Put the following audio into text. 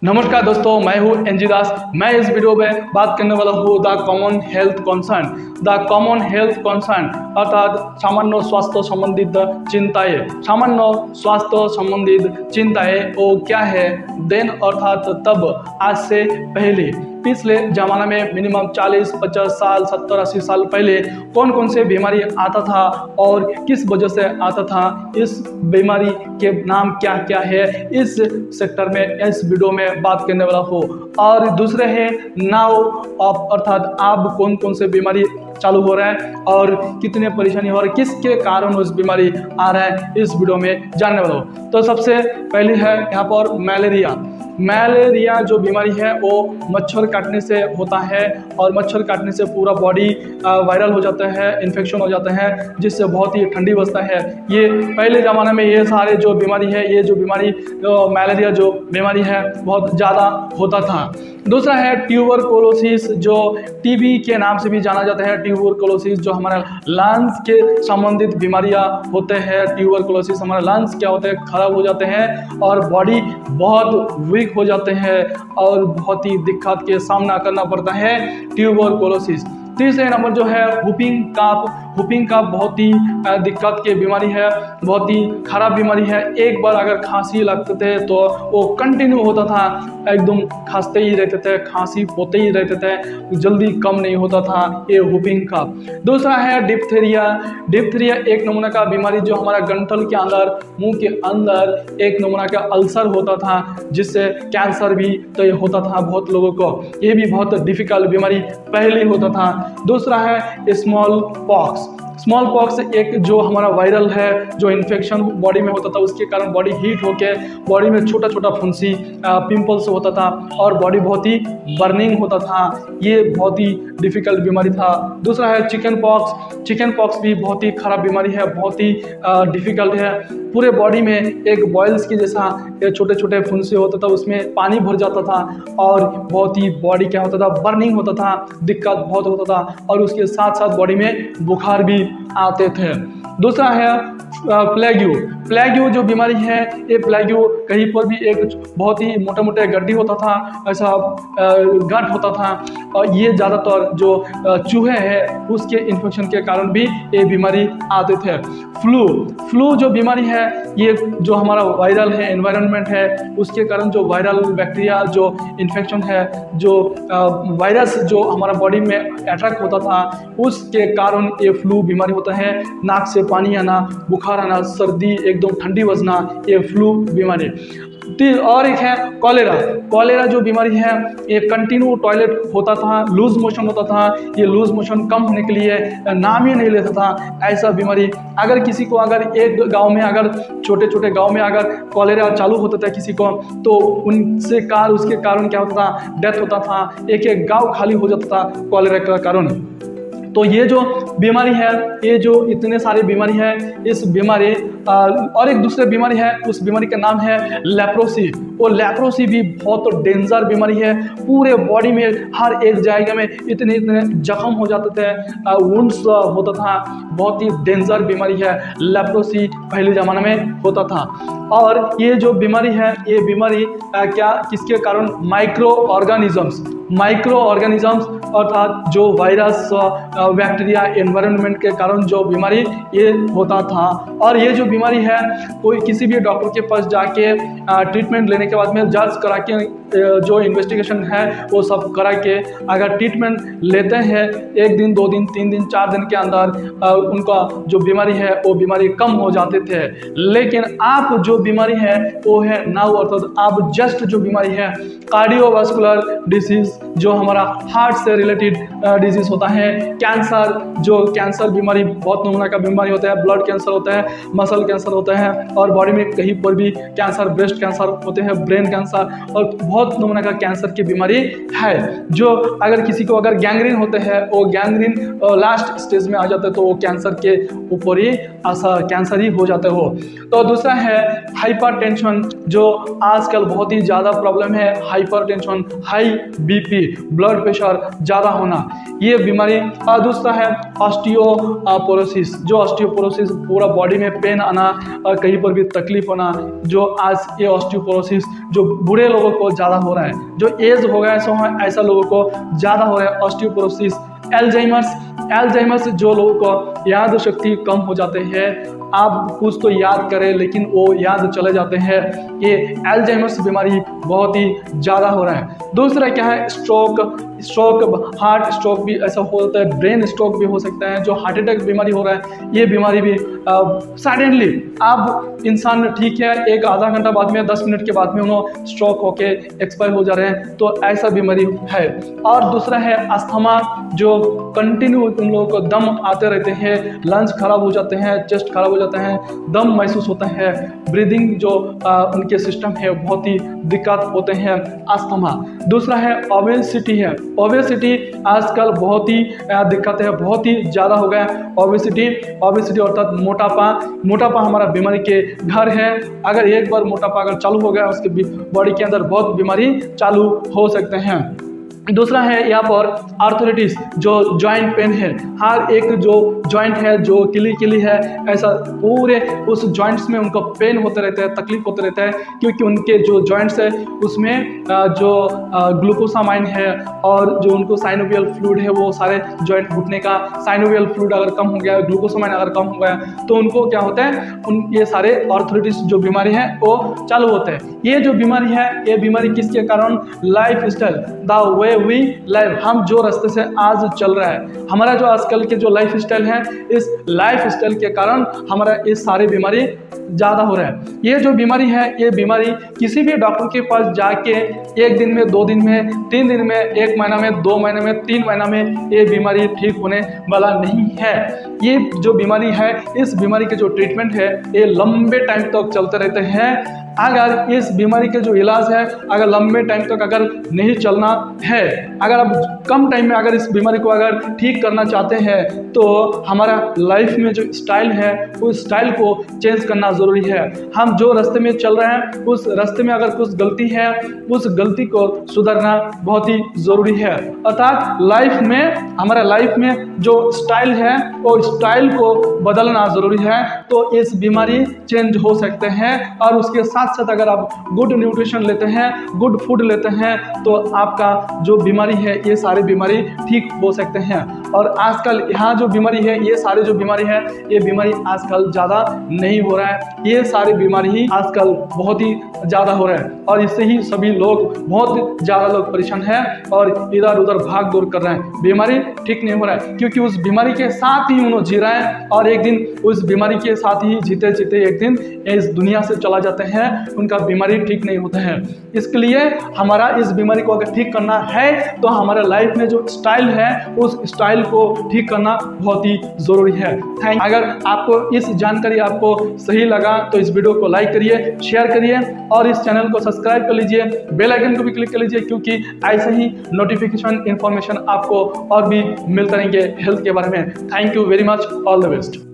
नमस्कार दोस्तों, मैं हूं एनजी दास। मैं इस वीडियो में बात करने वाला हूं the common health concern. The common health concern अर्थात सामान्य स्वास्थ्य संबंधित चिंताएं। सामान्य स्वास्थ्य संबंधित चिंताएं वो क्या है? देन अर्थात तब, आज से पहले, पिछले जमाना में मिनिमम 40-50 साल 70-80 साल पहले कौन कौन से बीमारी आता था और किस वजह से आता था, इस बीमारी के नाम क्या क्या है, इस सेक्टर में इस वीडियो में बात करने वाला हो। और दूसरे है नाउ ऑफ, अर्थात अब कौन कौन से बीमारी चालू हो रहा है और कितने परेशानी हो रही है, किसके कारण उस बीमारी आ रहा है, इस वीडियो में जानने वाला हो। तो सबसे पहले है यहाँ पर मलेरिया। मलेरिया जो बीमारी है वो मच्छर काटने से होता है और मच्छर काटने से पूरा बॉडी वायरल हो जाता है, इन्फेक्शन हो जाता है, जिससे बहुत ही ठंडी बसता है। ये पहले ज़माने में ये सारे जो बीमारी है, ये जो बीमारी मलेरिया जो बीमारी है बहुत ज़्यादा होता था। दूसरा है ट्यूबरकुलोसिस, जो टीबी के नाम से भी जाना जाता है। ट्यूबरकुलोसिस जो हमारा लंग्स के संबंधित बीमारियां होते हैं। ट्यूबरकुलोसिस हमारे लंग्स क्या होते हैं, खराब हो जाते हैं और बॉडी बहुत वीक हो जाते हैं और बहुत ही दिक्कत के सामना करना पड़ता है ट्यूबरकुलोसिस। तीसरे नंबर जो है हुपिंग काफ। हुपिंग काफ बहुत ही दिक्कत की बीमारी है, बहुत ही खराब बीमारी है। एक बार अगर खांसी लगते थे तो वो कंटिन्यू होता था, एकदम खांसते ही रहते थे, खांसी होते ही रहते थे, जल्दी कम नहीं होता था, ये हुपिंग काफ। दूसरा है डिप्थीरिया। डिप्थीरिया एक नमूना का बीमारी जो हमारा गंटल के अंदर, मुंह के अंदर एक नमूना का अल्सर होता था, जिससे कैंसर भी तो होता था बहुत लोगों को। ये भी बहुत डिफिकल्ट बीमारी पहले होता था। दूसरा है स्मॉल पॉक्स। स्मॉल पॉक्स एक जो हमारा वायरल है, जो इन्फेक्शन बॉडी में होता था, उसके कारण बॉडी हीट होके बॉडी में छोटा छोटा फुंसी पिंपल्स होता था और बॉडी बहुत ही बर्निंग होता था। ये बहुत ही डिफिकल्ट बीमारी था। दूसरा है चिकन पॉक्स। चिकन पॉक्स भी बहुत ही खराब बीमारी है, बहुत ही डिफिकल्ट है। पूरे बॉडी में एक बॉयल्स की जैसा छोटे छोटे फुंसी होता था, उसमें पानी भर जाता था और बहुत ही बॉडी क्या होता था, बर्निंग होता था, दिक्कत बहुत होता था और उसके साथ साथ बॉडी में बुखार भी आते थे। दूसरा है प्लेग्यू। प्लेग्यू जो बीमारी है, ये प्लेग्यू कहीं पर भी एक बहुत ही मोटे मोटे गड्ढी होता था, ऐसा गट होता था और ये ज़्यादातर जो चूहे हैं उसके इन्फेक्शन के कारण भी ये बीमारी आते थे। फ्लू जो बीमारी है, ये जो हमारा वायरल है, एनवायरनमेंट है, उसके कारण जो वायरल बैक्टीरिया जो इन्फेक्शन है, जो वायरस जो हमारा बॉडी में अटैक होता था, उसके कारण ये फ्लू बीमारी होता है। नाक से पानी आना, बुखार आना, सर्दी एकदम ठंडी बजना, ये फ्लू बीमारी। और एक है कॉलेरा। कॉलेरा जो बीमारी है, ये कंटिन्यू टॉयलेट होता था, लूज मोशन होता था। ये लूज मोशन कम होने के लिए नाम ही नहीं लेता था। ऐसा बीमारी अगर किसी को, अगर एक गांव में, अगर छोटे छोटे गांव में अगर कॉलेरा चालू होता था किसी को, तो उसके कारण क्या होता था, डेथ होता था। एक एक गाँव खाली हो जाता था कॉलेरा का कारण। तो ये जो बीमारी है, ये जो इतने सारे बीमारी है, इस बीमारी और एक दूसरे बीमारी है, उस बीमारी का नाम है लेप्रोसी। वो लेप्रोसी भी बहुत डेंजर बीमारी है। पूरे बॉडी में हर एक जगह में इतने इतने जख्म हो जाते थे, वुंड्स होता था, बहुत ही डेंजर बीमारी है। लेप्रोसी पहले ज़माने में होता था। और ये जो बीमारी है, ये बीमारी क्या, किसके कारण? माइक्रो ऑर्गेनिजम्स अर्थात जो वायरस, बैक्टीरिया, एनवायरनमेंट के कारण जो बीमारी ये होता था। और ये जो बीमारी है, कोई किसी भी डॉक्टर के पास जाके ट्रीटमेंट लेने के बाद में जांच करा के, जो इन्वेस्टिगेशन है वो सब करा के अगर ट्रीटमेंट लेते हैं, 1 दिन 2 दिन 3 दिन 4 दिन के अंदर उनका जो बीमारी है वो बीमारी कम हो जाते थे। लेकिन आप जो बीमारी है वो है नाउ, अर्थात आप जस्ट जो बीमारी है कार्डियोवास्कुलर डिसीज, जो हमारा हार्ट से रिलेटेड डिजीज होता है। कैंसर, जो कैंसर बीमारी बहुत नमूना का बीमारी होता है। ब्लड कैंसर होता है, मसल कैंसर होता है और बॉडी में कहीं पर भी कैंसर, ब्रेस्ट कैंसर होते हैं, ब्रेन कैंसर और बहुत नमूना का कैंसर की बीमारी है। जो अगर किसी को अगर गैंग्रीन होते हैं, वो गैंग्रीन लास्ट स्टेज में आ जाते हैं, तो वो कैंसर के ऊपर ही कैंसर ही हो जाते हो। तो दूसरा है हाइपरटेंशन, जो आजकल बहुत ही ज़्यादा प्रॉब्लम है। Hypertension, high BP, blood pressure ज़्यादा होना, ये बीमारी। और दूसरा है ऑस्टियोपोरोसिस, जो ऑस्टियोपोरोसिस पूरा बॉडी में पेन आना और कहीं पर भी तकलीफ होना, जो आज ये ऑस्टियोपोरोसिस जो बूढ़े लोगों को ज़्यादा हो रहा है, जो एज हो गया ऐसा लोगों को ज़्यादा हो रहा है ऑस्टियोपोरोसिस। एल्जाइमर्स जो लोगों को याद शक्ति कम हो जाते हैं, आप कुछ तो याद करें लेकिन वो याद चले जाते हैं, ये एल्जाइमर्स बीमारी बहुत ही ज़्यादा हो रहा है। दूसरा क्या है, स्ट्रोक, हार्ट स्ट्रोक भी ऐसा होता है, ब्रेन स्ट्रोक भी हो सकता है। जो हार्ट अटैक बीमारी हो रहा है, ये बीमारी भी सडनली अब इंसान ठीक है, एक आधा घंटा बाद में 10 मिनट के बाद में उन्होंने स्ट्रोक होके एक्सपायर हो जा रहे हैं, तो ऐसा बीमारी है। और दूसरा है अस्थमा, जो कंटिन्यू उन लोगों को दम आते रहते हैं, लंग्स खराब हो जाते हैं, चेस्ट खराब हो जाता है, दम महसूस होता है, ब्रीदिंग जो उनके सिस्टम है बहुत ही दिक्कत होते हैं, अस्थमा। दूसरा है ओबेसिटी आजकल बहुत ही दिक्कत है, बहुत ही ज़्यादा हो गया है ओबेसिटी अर्थात मोटापा हमारा बीमारी के घर है। अगर एक बार मोटापा अगर चालू हो गया, उसके बॉडी के अंदर बहुत बीमारी चालू हो सकते हैं। दूसरा है यहाँ पर आर्थराइटिस, जो जॉइंट पेन है, हर एक जो जॉइंट है जो किली है, ऐसा पूरे उस जॉइंट्स में उनको पेन होते रहते हैं, तकलीफ होते रहता है, क्योंकि उनके जो जॉइंट्स है उसमें जो ग्लूकोसामाइन है और जो उनको साइनोवियल फ्लूइड है, वो सारे जॉइंट घुटने का साइनोवियल फ्लूइड अगर कम हो गया, ग्लूकोसामाइन अगर कम हो गया, तो उनको क्या होता है, ये सारे आर्थराइटिस जो बीमारी है वो चालू होते हैं। ये जो बीमारी है, ये बीमारी किसके कारण, life style, the way we life, हम जो रास्ते से आज चल रहा है, हमारा जो आजकल के जो लाइफ स्टाइल है, इस लाइफ स्टाइल के कारण हमारा ये सारी बीमारी ज़्यादा हो रहा है। ये जो बीमारी है, ये बीमारी किसी भी डॉक्टर के पास जाके 1 दिन में, 2 दिन में, 3 दिन में, 1 महीना में, 2 महीने में, 3 महीना में ये बीमारी ठीक होने वाला नहीं है। ये जो बीमारी है, इस बीमारी के जो ट्रीटमेंट है, ये लंबे टाइम तक चलते रहते हैं। अगर इस बीमारी के जो इलाज है, अगर लंबे टाइम तक अगर नहीं चलना है, अगर आप कम टाइम में अगर इस बीमारी को अगर ठीक करना चाहते हैं, तो हमारा लाइफ में जो स्टाइल है, उस स्टाइल को चेंज करना ज़रूरी है। हम जो रास्ते में चल रहे हैं, उस रास्ते में अगर कुछ गलती है, उस गलती को सुधारना बहुत ही ज़रूरी है। अर्थात लाइफ में, हमारा लाइफ में जो स्टाइल है, वो स्टाइल को बदलना ज़रूरी है, तो इस बीमारी चेंज हो सकते हैं। और उसके साथ साथ अगर आप गुड न्यूट्रिशन लेते हैं, गुड फूड लेते हैं, तो आपका जो बीमारी है, ये सारी बीमारी ठीक हो सकते हैं। और आजकल यहाँ जो बीमारी है, ये सारी जो बीमारी है, ये बीमारी आजकल ज़्यादा नहीं हो रहा है, ये सारी बीमारी ही आजकल बहुत ही ज़्यादा हो रहा है, और इससे ही सभी लोग, बहुत ज़्यादा लोग परेशान हैं और इधर उधर भाग दौड़ कर रहे हैं। बीमारी ठीक नहीं हो रहा है, क्योंकि उस बीमारी के साथ ही उन्होंने जी रहा है, और एक दिन उस बीमारी के साथ ही जीते जीते एक दिन इस दुनिया से चला जाते हैं, उनका बीमारी ठीक नहीं होता है। इसके लिए हमारा इस बीमारी को अगर ठीक करना है, तो हमारे लाइफ में जो स्टाइल है, उस स्टाइल को ठीक करना बहुत ही ज़रूरी है। अगर आपको इस जानकारी आपको सही लगा, तो इस वीडियो को लाइक करिए, शेयर करिए, और इस चैनल को सब्सक्राइब कर लीजिए, बेल आइकन को भी क्लिक कर लीजिए, क्योंकि ऐसे ही नोटिफिकेशन, इंफॉर्मेशन आपको और भी मिलते रहेंगे हेल्थ के बारे में। Thank you very much, all the best.